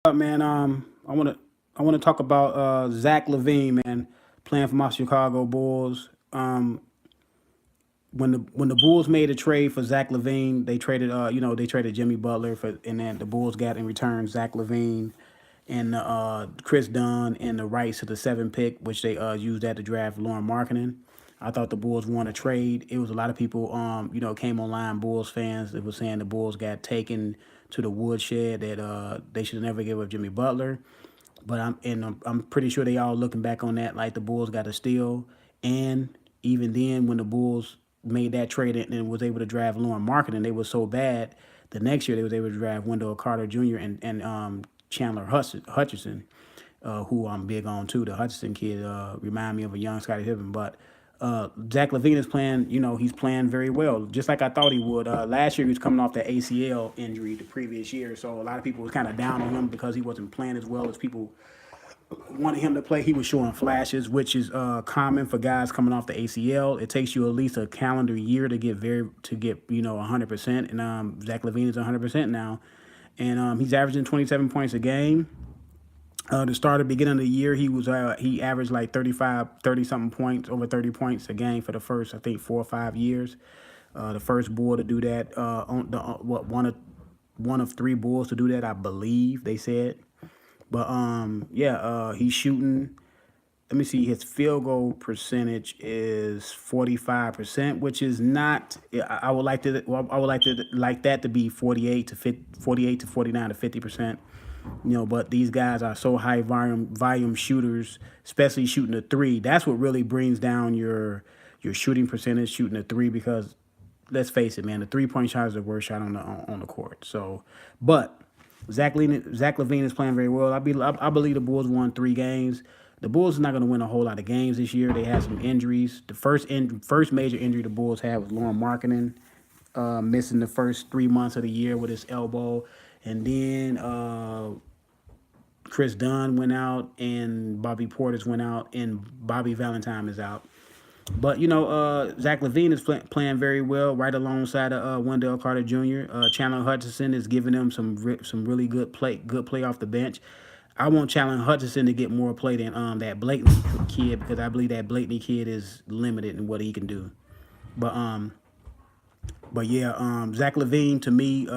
Man. I want to talk about Zach Lavine, man, playing for my Chicago Bulls. When the Bulls made a trade for Zach Lavine, they traded Jimmy Butler and then the Bulls got in return Zach Lavine and Chris Dunn and the rights to the 7 pick, which they used that to draft Lauren Markkinen. I thought the Bulls won a trade. It was a lot of people, came online, Bulls fans, that was saying the Bulls got taken to the woodshed, that they should never give up Jimmy Butler. But I'm pretty sure they all looking back on that like the Bulls got a steal. And even then, when the Bulls made that trade and was able to draft Lauren Marketing, they were so bad. The next year they was able to draft Wendell Carter Jr. and Chandler Hutchinson, who I'm big on too. The Hutchinson kid remind me of a young Scottie Pippen, but. Zach Lavine is playing, he's playing very well, just like I thought he would. Last year he was coming off the ACL injury the previous year, so a lot of people was kind of down on him because he wasn't playing as well as people wanted him to play. He was showing flashes, which is common for guys coming off the ACL. It takes you at least a calendar year to get 100%, and Zach Lavine is 100% now, and he's averaging 27 points a game. The start of the beginning of the year, he averaged like 30 something points, over 30 points a game for the first, I think, 4 or 5 years. The first Bull to do that, one of 3 Bulls to do that, I believe they said. But he's shooting. Let me see. His field goal percentage is 45%, which is not. I would like to. Well, I would like that to be 48 to 49 to 50%. But these guys are so high volume shooters, especially shooting a three. That's what really brings down your shooting percentage, shooting a three, because let's face it, man, the 3-point shot is the worst shot on the court. So, but Zach Lavine is playing very well. I believe the Bulls won 3 games. The Bulls are not going to win a whole lot of games this year. They had some injuries. The first major injury the Bulls had was Lauren Markkinen, missing the first 3 months of the year with his elbow. And then Chris Dunn went out, and Bobby Portis went out, and Bobby Valentine is out. But Zach Lavine is playing very well, right alongside of Wendell Carter Jr. Chandler Hutchinson is giving them some really good play off the bench. I want Chandler Hutchinson to get more play than that Blakeney kid, because I believe that Blakeney kid is limited in what he can do. But Zach Lavine, to me,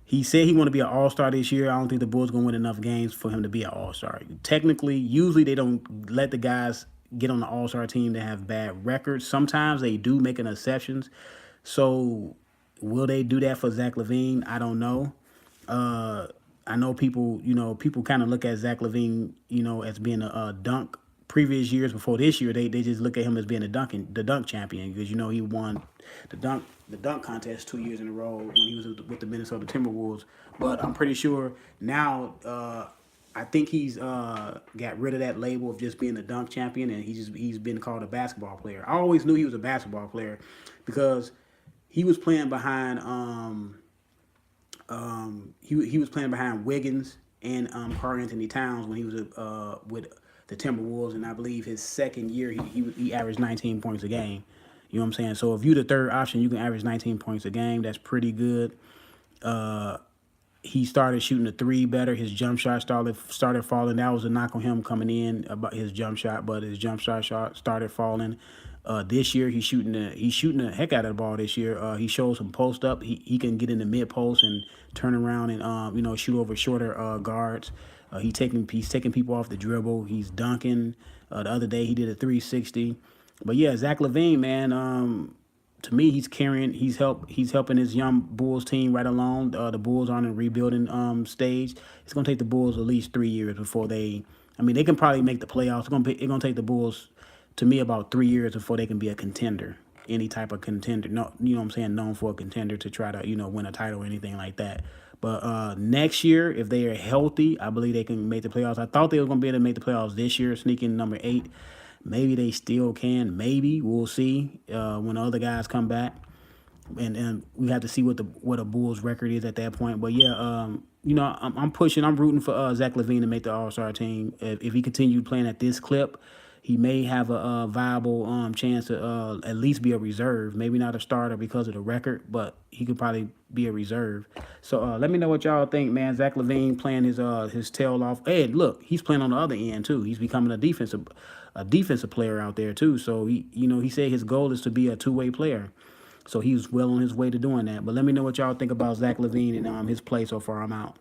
he said he want to be an all-star this year. I don't think the Bulls going to win enough games for him to be an all-star. Technically, usually they don't let the guys get on the all-star team that have bad records. Sometimes they do, making exceptions. So will they do that for Zach Lavine? I don't know. I know people kind of look at Zach Lavine, as being a dunk. Previous years before this year, they just look at him as being the dunk champion, because he won the dunk contest 2 years in a row when he was with the Minnesota Timberwolves. But I'm pretty sure now, I think he's got rid of that label of just being the dunk champion, and he's been called a basketball player. I always knew he was a basketball player because he was playing behind he was playing behind Wiggins and Karl Anthony Towns when he was with the Timberwolves, and I believe his second year he averaged 19 points a game. You know what I'm saying? So if you're the third option, you can average 19 points a game. That's pretty good. He started shooting the three better. His jump shot started falling. That was a knock on him coming in about his jump shot, but his jump shot started falling. This year he's shooting the heck out of the ball. This year he shows some post up. He can get in the mid post and turn around and shoot over shorter guards. He's taking people off the dribble. He's dunking. The other day he did a 360. But yeah, Zach Lavine, man. To me, he's helping his young Bulls team right along. The Bulls are on a rebuilding stage. It's gonna take the Bulls at least 3 years before they. I mean, they can probably make the playoffs. It's gonna take the Bulls, to me, about 3 years before they can be a contender, any type of contender. No, you know what I'm saying, known for a contender to try to win a title or anything like that. But next year, if they are healthy, I believe they can make the playoffs. I thought they were gonna be able to make the playoffs this year, sneaking number 8. Maybe they still can. Maybe we'll see when the other guys come back, and we have to see what a Bulls record is at that point. But yeah, I'm pushing. I'm rooting for Zach Lavine to make the All-Star team. If he continued playing at this clip, He may have a viable chance to at least be a reserve. Maybe not a starter because of the record, but he could probably be a reserve. So let me know what y'all think, man. Zach Lavine playing his tail off. Hey, look, he's playing on the other end too. He's becoming a defensive player out there too. So he said his goal is to be a two-way player. So he's well on his way to doing that. But let me know what y'all think about Zach Lavine and his play so far. I'm out.